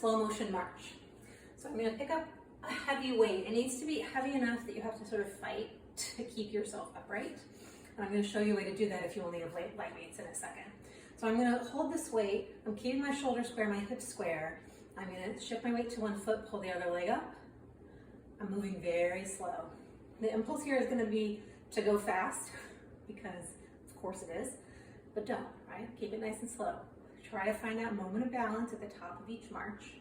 slow motion march. So I'm gonna pick up a heavy weight. It needs to be heavy enough that you have to sort of fight to keep yourself upright. And I'm gonna show you a way to do that if you only have light weights in a second. So I'm gonna hold this weight. I'm keeping my shoulders square, my hips square. I'm gonna shift my weight to one foot, pull the other leg up. I'm moving very slow. The impulse here is gonna be to go fast, because of course it is, but don't, right? Keep it nice and slow. Try to find that moment of balance at the top of each march.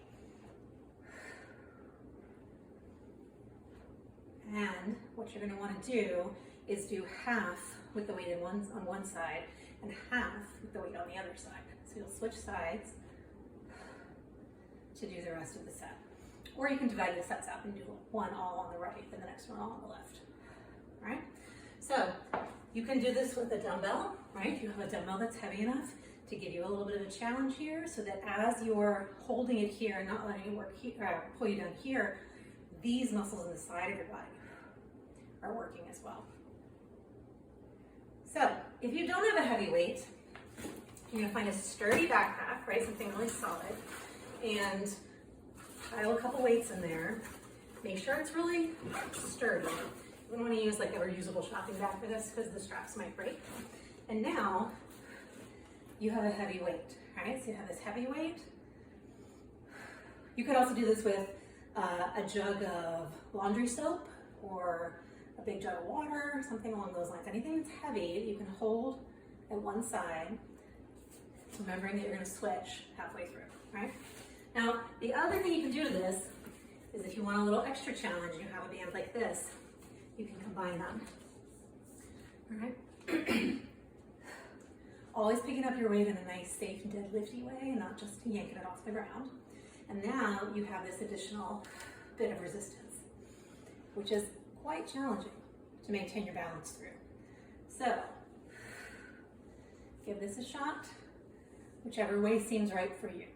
And what you're gonna wanna do is do half with the weight on one side and half with the weight on the other side. So you'll switch sides to do the rest of the set. Or you can divide the sets up and do one all on the right and the next one all on the left, all right? So you can do this with a dumbbell, right? You have a dumbbell that's heavy enough to give you a little bit of a challenge here, so that as you're holding it here and not letting it work here, pull you down here, these muscles in the side of your body are working as well. So if you don't have a heavy weight, you're gonna find a sturdy backpack, right? Something really solid, and pile a couple weights in there. Make sure it's really sturdy. You don't want to use like a reusable shopping bag for this because the straps might break. And now you have a heavy weight, right? So you have this heavy weight. You could also do this with a jug of laundry soap or a big jug of water, something along those lines. Anything that's heavy, you can hold at one side, remembering that you're going to switch halfway through, right? Now, the other thing you can do to this is if you want a little extra challenge, you have a band like this, you can combine them, all right? Always picking up your weight in a nice, safe, deadlifty way and not just yanking it off the ground. And now you have this additional bit of resistance, which is quite challenging to maintain your balance through. So, give this a shot, whichever way seems right for you.